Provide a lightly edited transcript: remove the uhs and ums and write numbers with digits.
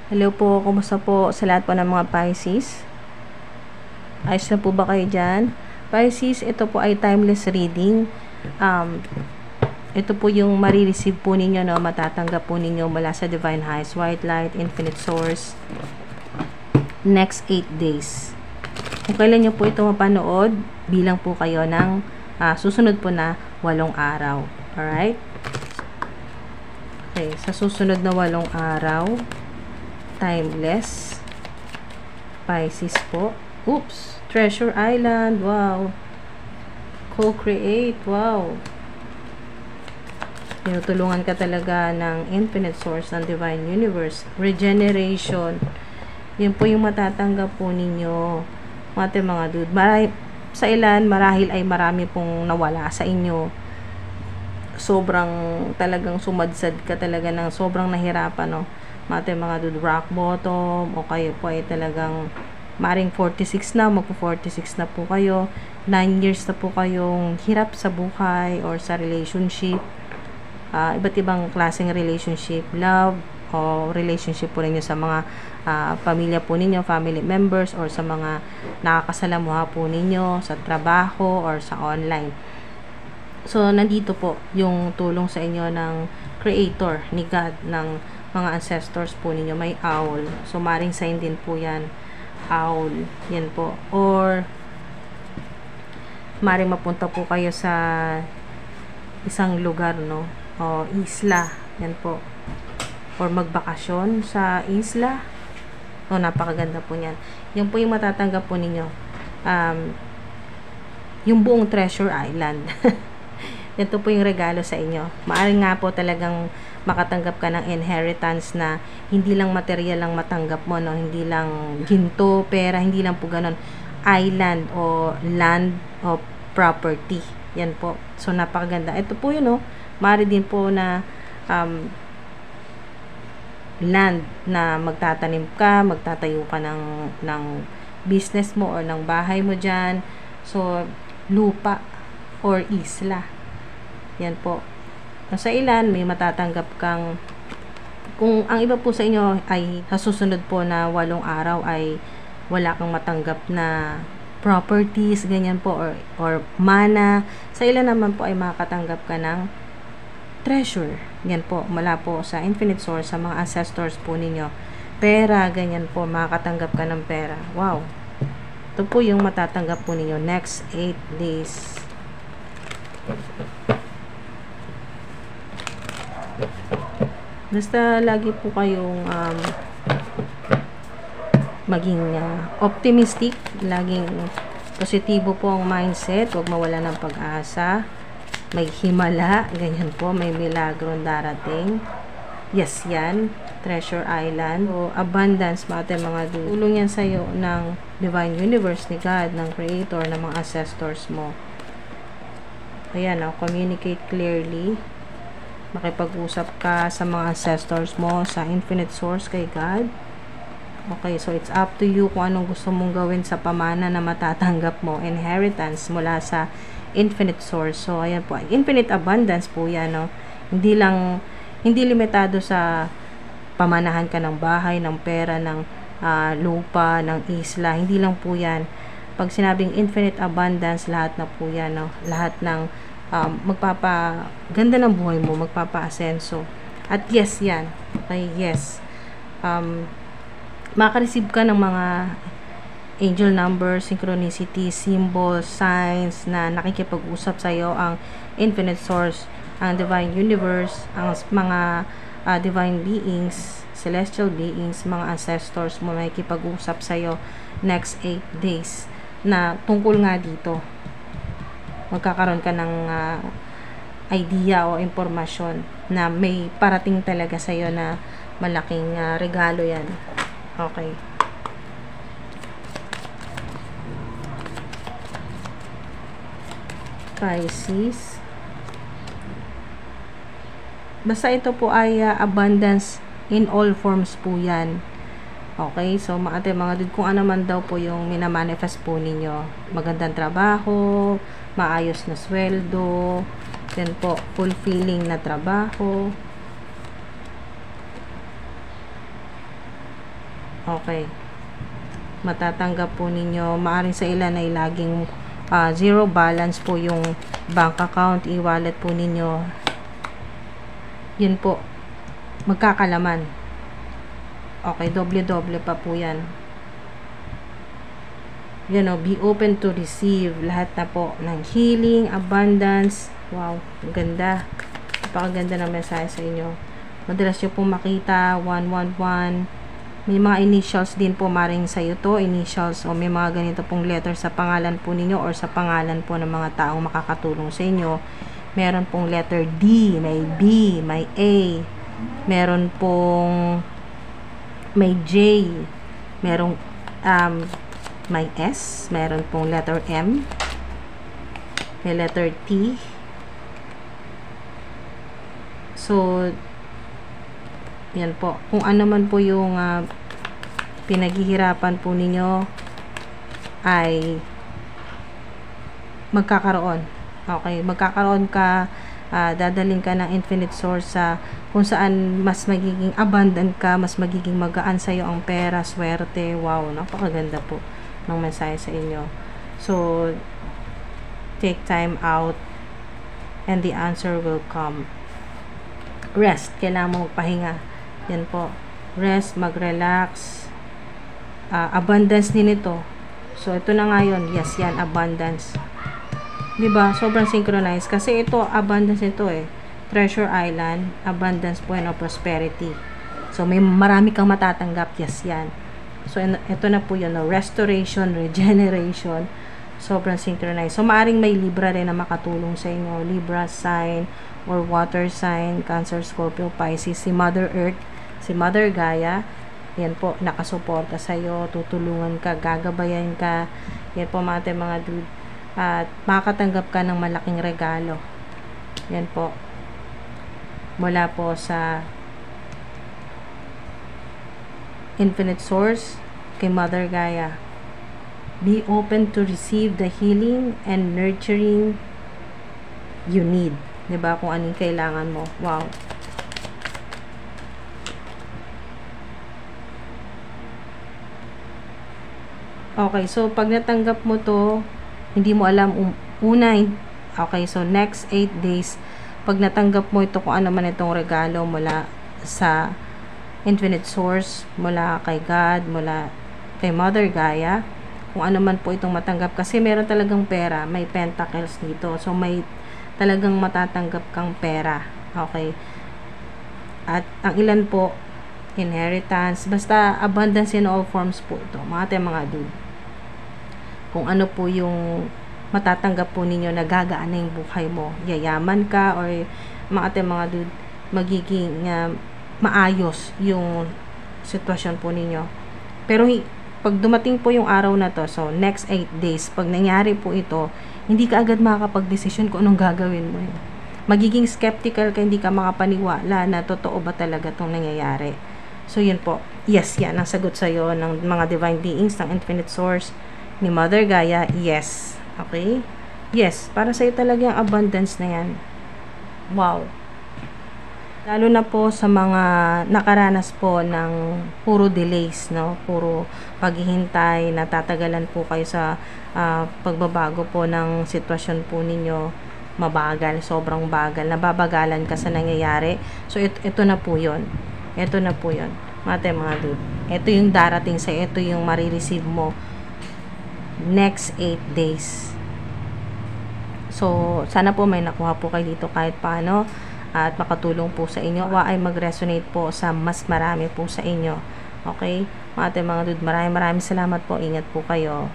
Hello po, kumusta po sa lahat po ng mga Pisces? Ayos na po ba kayo dyan? Pisces, ito po ay timeless reading. Ito po yung marireceive po ninyo, no? Matatanggap po ninyo mula sa Divine Highest, White Light, Infinite Source, next 8 days. Kung kailan nyo po ito mapanood, bilang po kayo ng susunod po na 8 araw. Alright? Okay, sa susunod na 8 araw, timeless Pisces po. Oops, Treasure Island, wow. Co-create, wow. Tinutulungan ka talaga ng Infinite Source, ng Divine Universe. Regeneration, yun po yung matatanggap po ninyo, mga dude. Sa ilan, marahil ay marami pong nawala sa inyo. Sobrang talagang sumadsad ka talaga ng sobrang nahirapan, no? Mga dude, rock bottom, o kayo po ay talagang maring 46 na, magpo-46 na po kayo, 9 years na po kayong hirap sa buhay or sa relationship, iba't ibang klaseng relationship, love, o relationship po ninyo sa mga pamilya po ninyo, family members, or sa mga nakakasalamuha po ninyo sa trabaho or sa online. So, nandito po yung tulong sa inyo ng Creator, ni God, ng mga ancestors po ninyo. May owl. So, maring sign din po yan. Owl. Yan po. Or, maring mapunta po kayo sa isang lugar, no? O, isla. Yan po. Or, magbakasyon sa isla. O, napakaganda po niyan. Yan po yung matatanggap po ninyo. Yung buong Treasure Island. Ito po yung regalo sa inyo. Maaring nga po talagang makatanggap ka ng inheritance na hindi lang material lang matanggap mo, no? Hindi lang ginto, pera, hindi lang po ganun. Island o land o property. Yan po. So, napakaganda. Ito po yun, no? Maaari din po na land na magtatanim ka, magtatayo ka ng business mo or ng bahay mo dyan. So, lupa or isla. Yan po. Sa ilan, may matatanggap kang, kung ang iba po sa inyo ay sa susunod po na 8 araw ay wala kang matanggap na properties, ganyan po, or mana. Sa ilan naman po ay makakatanggap ka ng treasure. Yan po, mula po sa Infinite Source, sa mga ancestors po ninyo. Pera, ganyan po, makakatanggap ka ng pera. Wow. Ito po yung matatanggap po ninyo next 8 days. Basta lagi po kayong maging optimistic, laging positibo po ang mindset, huwag mawala ng pag-asa, may himala, ganyan po, may milagro darating. Yes, yan, Treasure Island, o abundance, mga tulong yan sa'yo ng Divine Universe, ni God, ng Creator, ng mga ancestors mo. Ayan, communicate clearly, makipag-usap ka sa mga ancestors mo, sa Infinite Source, kay God. Okay, so it's up to you kung anong gusto mong gawin sa pamana na matatanggap mo, inheritance mula sa Infinite Source. So, ayan po, infinite abundance po yan, no? Hindi limitado sa pamanahan ka ng bahay, ng pera, ng lupa, ng isla. Hindi lang po yan. Pag sinabing infinite abundance, lahat na po yan, no? Lahat ng magpapaganda ng buhay mo, magpapa-asenso. At yes, yan. Okay, yes. Makareceive ka ng mga angel numbers, synchronicity, symbols, signs na nakikipag-usap sa iyo ang Infinite Source, ang Divine Universe, ang mga divine beings, celestial beings, mga ancestors mo nakikipag-usap sa iyo next 8 days na tungkol nga dito. Magkakaroon ka ng idea o impormasyon na may parating talaga sa iyo na malaking regalo yan. Okay. Pisces. Basta ito po ay abundance in all forms po yan. Okay, so mga dude, kung ano man daw po yung minamanifest po ninyo, magandang trabaho, maayos na sweldo, yan po, fulfilling na trabaho, Okay. Matatanggap po ninyo. Maaring sa ilan ay laging zero balance po yung bank account, e-wallet po ninyo. Yun po. Magkakalaman. Okay, doble-doble pa po yan. Yan o, be open to receive. Lahat na po ng healing, abundance. Wow, ganda. Napakaganda ng mensahe sa inyo. Madalas nyo po makita, 111. May mga initials din po maring sa iyo to, initials o may mga ganito pong letter sa pangalan po ninyo or sa pangalan po ng mga taong makakatulong sa inyo. Meron pong letter D, may B, may A. Meron pong may J. Merong may S. Meron pong letter M. May letter T. So, yan po. Kung ano man po yung pinaghihirapan po ninyo ay magkakaroon. Okay, magkakaroon ka, dadalhin ka ng infinite source sa kung saan mas magiging abundant ka, mas magiging magaan sa iyo ang pera, swerte. Wow, napakaganda po ng mensahe sa inyo. So, take time out and the answer will come. Rest. Kailangan mo magpahinga. Yan po. Rest, mag-relax. Abundance din ito. So, ito na nga yun. Yes, yan. Abundance. Diba? Sobrang synchronized. Kasi ito, abundance ito eh. Treasure Island. Abundance po yan o prosperity. So, may marami kang matatanggap. Yes, yan. So, ito na po yun. No? Restoration, regeneration. Sobrang synchronized. So, maaring may Libra rin na makatulong sa inyo. Libra sign or water sign. Cancer, Scorpio, Pisces. Si Mother Earth. Si Mother Gaia, yan po, nakasuporta sa'yo, tutulungan ka, gagabayan ka, yan po mga dude, at makakatanggap ka ng malaking regalo, yan po, mula po sa Infinite Source, kay Mother Gaia. Be open to receive the healing and nurturing you need, diba, kung anong kailangan mo. Wow. Okay, so pag natanggap mo to, hindi mo alam okay, so next 8 days, pag natanggap mo ito, kung ano man itong regalo mula sa Infinite Source, mula kay God, mula kay Mother Gaia, kung ano man po itong matanggap, kasi meron talagang pera, may pentacles dito, so may talagang matatanggap kang pera. Okay, at ang ilan po, inheritance, basta abundance in all forms po ito, mga dude. Kung ano po yung matatanggap po ninyo, nagagaan na yung buhay mo, yayaman ka, or mga dude, magiging maayos yung sitwasyon po ninyo. Pero pag dumating po yung araw na to, so next 8 days, pag nangyari po ito, hindi ka agad makakapag-desisyon kung anong gagawin mo. Magiging skeptical ka, hindi ka makapaniwala na totoo ba talaga itong nangyayari. So yun po, yes, yan ang sagot sa'yo ng mga divine beings, ng Infinite Source, ni Mother Gaia. Yes. Okay? Yes. Para sa'yo talaga yung abundance na yan. Wow. Lalo na po sa mga nakaranas po ng puro delays, no? Puro paghihintay, natatagalan po kayo sa pagbabago po ng sitwasyon po ninyo. Mabagal, sobrang bagal. Nababagalan ka sa nangyayari. So, ito na po yun. Ito na po yun. Mga dude. Ito yung darating sa ito yung marireceive mo next 8 days. So, sana po may nakuha po kayo dito kahit paano at makatulong po sa inyo. Ay mag-resonate po sa mas marami po sa inyo. Okay? Mga dude, maraming salamat po. Ingat po kayo.